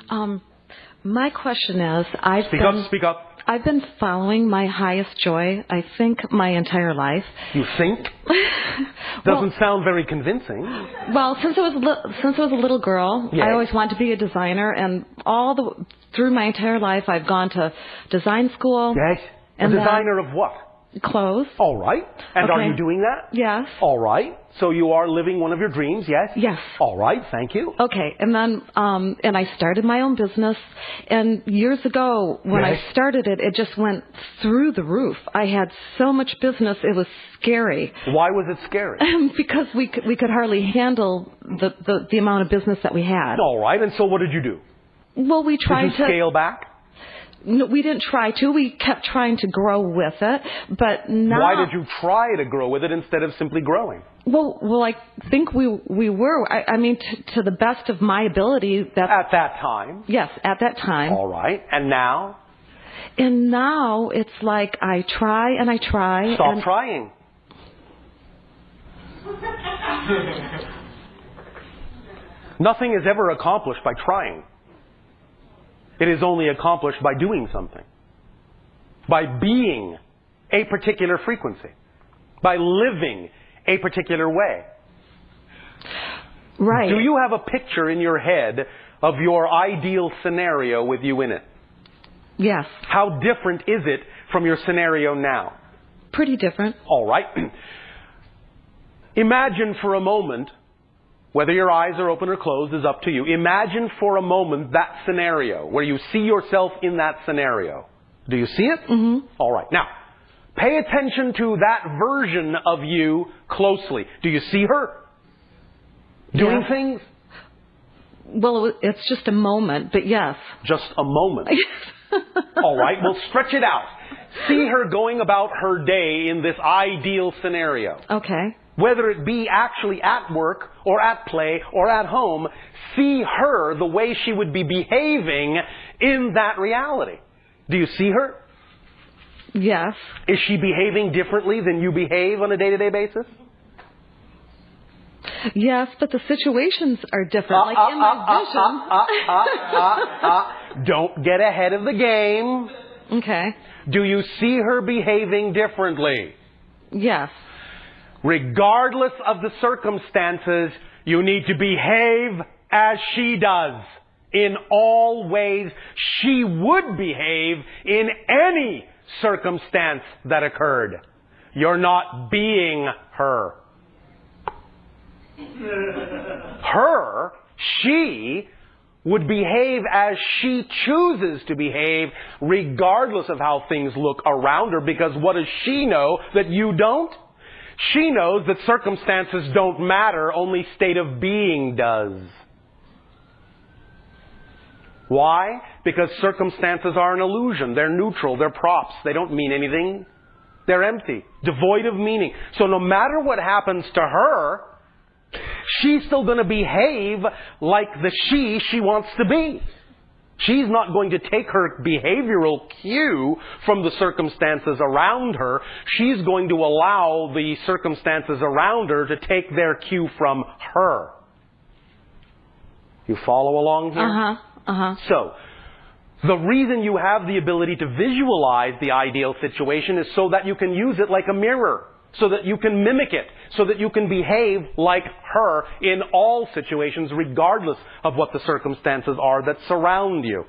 My question is, Speak up. I've been following my highest joy, I think, my entire life. You think? Doesn't sound very convincing. Well, since I was a little girl, Yes. I always wanted to be a designer, and through my entire life, I've gone to design school. Yes. And a designer of what? Clothes. All right. And are Okay. you doing that? Yes. All right. So you are living one of your dreams, yes? Yes. All right. Thank you. Okay, and then and I started my own business, and years ago when Yes. I started it, it just went through the roof. I had so much business, it was scary. Why was it scary? Because we could hardly handle the amount of business that we had. All right. And so what did you do? Well, we tried Did you scale back? No, we didn't try to. We kept trying to grow with it, but now. Why did you try to grow with it instead of simply growing? Well, I think we were. I mean, to the best of my ability. At that time? Yes, at that time. All right. And now? And now it's like I try and I try. Stop trying. Nothing is ever accomplished by trying. It is only accomplished by doing something. By being a particular frequency. By living a particular way. Right. Do you have a picture in your head of your ideal scenario with you in it? Yes. How different is it from your scenario now? Pretty different. All right. Imagine for a moment, whether your eyes are open or closed is up to you. Imagine for a moment that scenario where you see yourself in that scenario. Do you see it? Mm-hmm. All right. Now, pay attention to that version of you closely. Do you see her doing things? Well, it's just a moment, but yes. Just a moment. All right. Well, stretch it out. See her going about her day in this ideal scenario. Okay. Whether it be actually at work or at play or at home, see her the way she would be behaving in that reality. Do you see her? Yes. Is she behaving differently than you behave on a day-to-day basis? Yes, but the situations are different. Like in my vision. Don't get ahead of the game. Okay. Do you see her behaving differently? Yes. Regardless of the circumstances, you need to behave as she does. In all ways, she would behave in any circumstance that occurred. You're not being her. She would behave as she chooses to behave, regardless of how things look around her, because what does she know that you don't? She knows that circumstances don't matter, only state of being does. Why? Because circumstances are an illusion. They're neutral. They're props. They don't mean anything. They're empty, devoid of meaning. So no matter what happens to her, she's still going to behave like the she wants to be. She's not going to take her behavioral cue from the circumstances around her. She's going to allow the circumstances around her to take their cue from her. You follow along here? So, the reason you have the ability to visualize the ideal situation is so that you can use it like a mirror. So that you can mimic it. So that you can behave like her in all situations, regardless of what the circumstances are that surround you.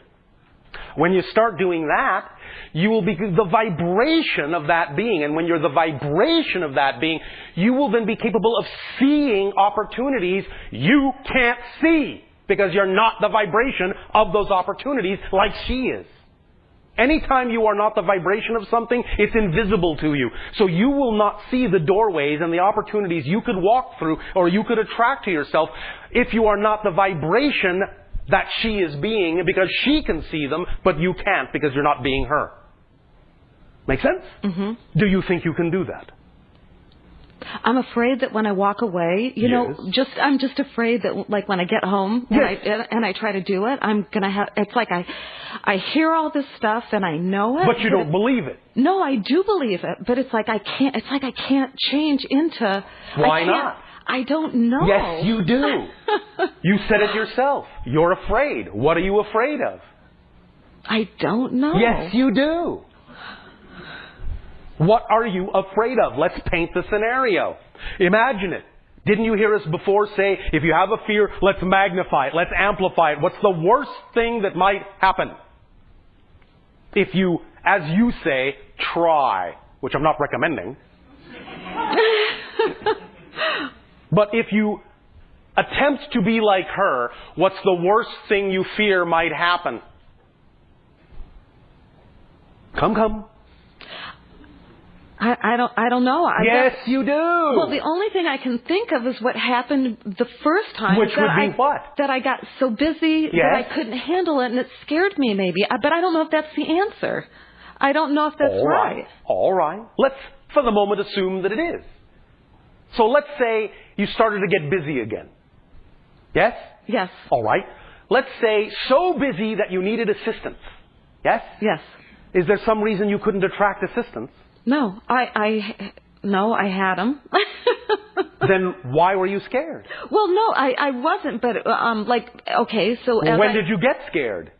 When you start doing that, you will be the vibration of that being. And when you're the vibration of that being, you will then be capable of seeing opportunities you can't see. Because you're not the vibration of those opportunities like she is. Anytime you are not the vibration of something, it's invisible to you. So you will not see the doorways and the opportunities you could walk through or you could attract to yourself if you are not the vibration that she is being, because she can see them, but you can't because you're not being her. Make sense? Mm-hmm. Do you think you can do that? I'm afraid that when I walk away, I'm just afraid that like when I get home and I try to do it, I'm going to have, it's like I hear all this stuff and I know it. But you don't believe it. No, I do believe it, but it's like I can't change into. Why not? I don't know. Yes, you do. You said it yourself. You're afraid. What are you afraid of? I don't know. Yes, you do. What are you afraid of? Let's paint the scenario. Imagine it. Didn't you hear us before say, if you have a fear, let's magnify it, let's amplify it. What's the worst thing that might happen? If you, as you say, try, which I'm not recommending. But if you attempt to be like her, what's the worst thing you fear might happen? Come. I don't know. Yes, you do. Well, the only thing I can think of is what happened the first time. Which would be what? That I got so busy that I couldn't handle it, and it scared me maybe. But I don't know if that's the answer. I don't know if that's right. All right. Let's, for the moment, assume that it is. So let's say you started to get busy again. Yes? Yes. All right. Let's say so busy that you needed assistance. Yes? Yes. Is there some reason you couldn't attract assistance? No, I had them. Then why were you scared? Well, no, I wasn't, but okay, so when did you get scared?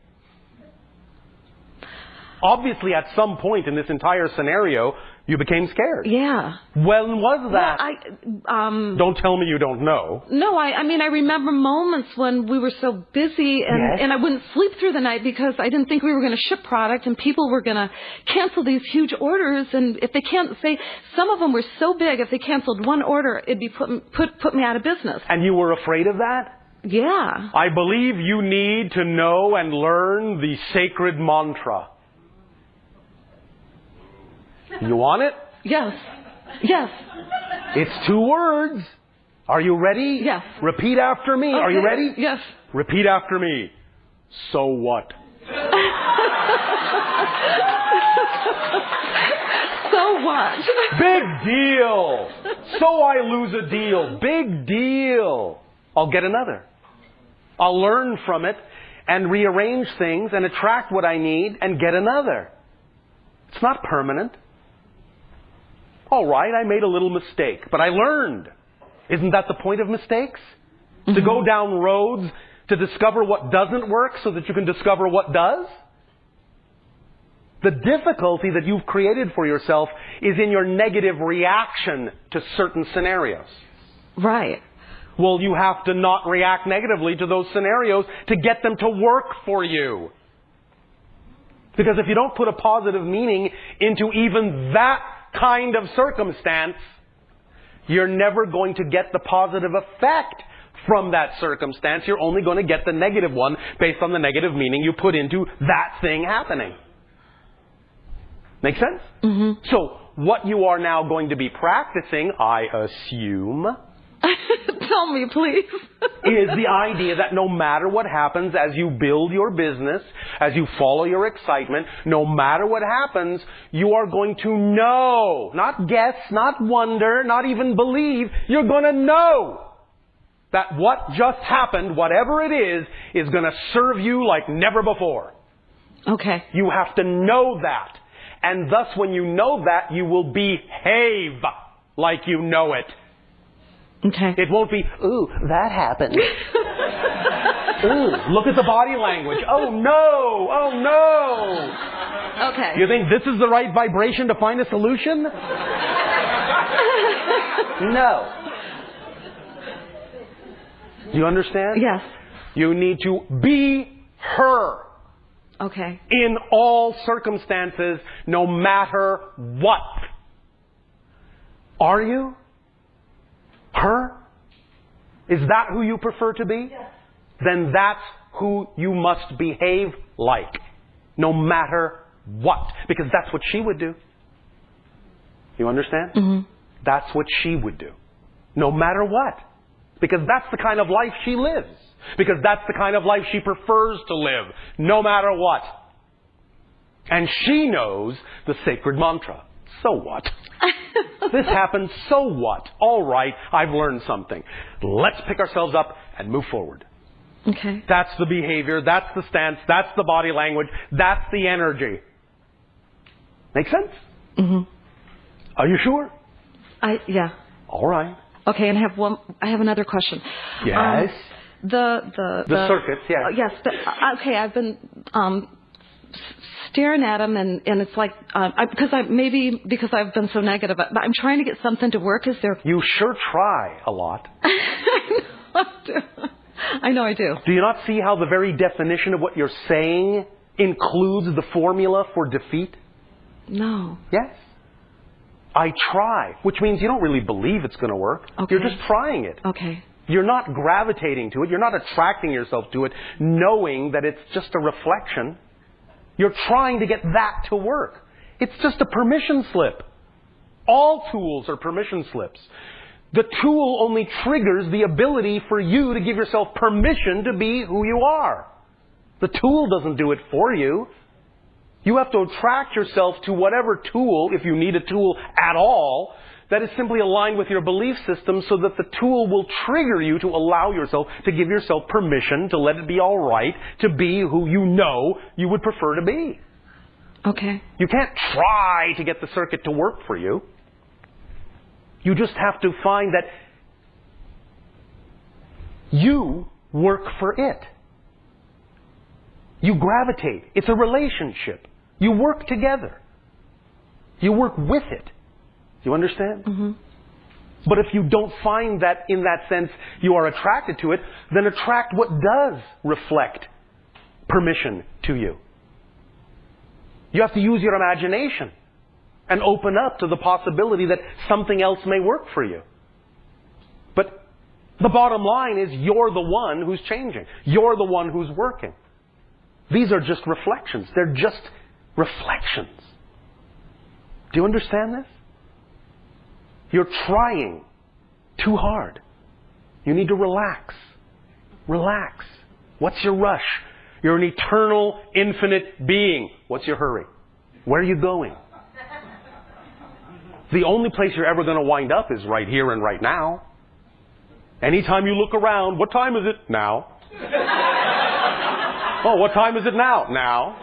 Obviously, at some point in this entire scenario, you became scared. Yeah. When was that? Well, don't tell me you don't know. No, I mean, I remember moments when we were so busy and I wouldn't sleep through the night because I didn't think we were going to ship product and people were going to cancel these huge orders. And if they can't say, some of them were so big, if they canceled one order, it'd be put me out of business. And you were afraid of that? Yeah. I believe you need to know and learn the sacred mantra. You want it? Yes. Yes. It's 2 words. Are you ready? Yes. Repeat after me. Okay. Are you ready? Yes. Repeat after me. So what? So what? Big deal. So I lose a deal. Big deal. I'll get another. I'll learn from it and rearrange things and attract what I need and get another. It's not permanent. All right, I made a little mistake, but I learned. Isn't that the point of mistakes? Mm-hmm. To go down roads to discover what doesn't work so that you can discover what does? The difficulty that you've created for yourself is in your negative reaction to certain scenarios. Right. Well, you have to not react negatively to those scenarios to get them to work for you. Because if you don't put a positive meaning into even that kind of circumstance, you're never going to get the positive effect from that circumstance. You're only going to get the negative one based on the negative meaning you put into that thing happening. Make sense? Mm-hmm. So, what you are now going to be practicing, I assume, tell me, please, is the idea that no matter what happens as you build your business, as you follow your excitement, no matter what happens, you are going to know, not guess, not wonder, not even believe, you're going to know that what just happened, whatever it is going to serve you like never before. Okay. You have to know that. And thus, when you know that, you will behave like you know it. Okay. It won't be, ooh, that happened. Ooh, look at the body language. Oh no, oh no. Okay. You think this is the right vibration to find a solution? No. Do you understand? Yes. You need to be her. Okay. In all circumstances, no matter what. Are you? Her? Is that who you prefer to be? Yes. Then that's who you must behave like. No matter what. Because that's what she would do. You understand? Mm-hmm. That's what she would do. No matter what. Because that's the kind of life she lives. Because that's the kind of life she prefers to live. No matter what. And she knows the sacred mantra. So what? This happened, so what? All right, I've learned something. Let's pick ourselves up and move forward. Okay. That's the behavior, that's the stance, that's the body language, that's the energy. Make sense? Mm-hmm. Are you sure? Yeah. All right. Okay, and I have another question. Yes. The circuits, yes. Yes. Okay, I've been staring at them, and it's like because I've been so negative, but I'm trying to get something to work. Is there? You sure try a lot. I know I do. Do you not see how the very definition of what you're saying includes the formula for defeat? No. Yes. I try, which means you don't really believe it's going to work. Okay. You're just trying it. Okay. You're not gravitating to it. You're not attracting yourself to it, knowing that it's just a reflection. You're trying to get that to work. It's just a permission slip. All tools are permission slips. The tool only triggers the ability for you to give yourself permission to be who you are. The tool doesn't do it for you. You have to attract yourself to whatever tool, if you need a tool at all, that is simply aligned with your belief system so that the tool will trigger you to allow yourself, to give yourself permission, to let it be all right, to be who you know you would prefer to be. Okay. You can't try to get the circuit to work for you. You just have to find that you work for it. You gravitate. It's a relationship. You work together. You work with it. Do you understand? Mm-hmm. But if you don't find that in that sense you are attracted to it, then attract what does reflect permission to you. You have to use your imagination and open up to the possibility that something else may work for you. But the bottom line is you're the one who's changing. You're the one who's working. These are just reflections. They're just reflections. Do you understand this? You're trying too hard. You need to relax. Relax. What's your rush? You're an eternal, infinite being. What's your hurry? Where are you going? The only place you're ever going to wind up is right here and right now. Anytime you look around, what time is it? Now. Oh, what time is it now? Now.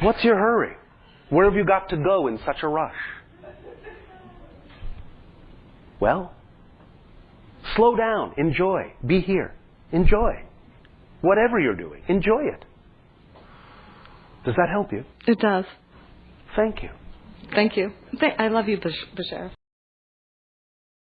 What's your hurry? Where have you got to go in such a rush? Well, slow down. Enjoy. Be here. Enjoy. Whatever you're doing, enjoy it. Does that help you? It does. Thank you. Thank you. I love you, Bashar.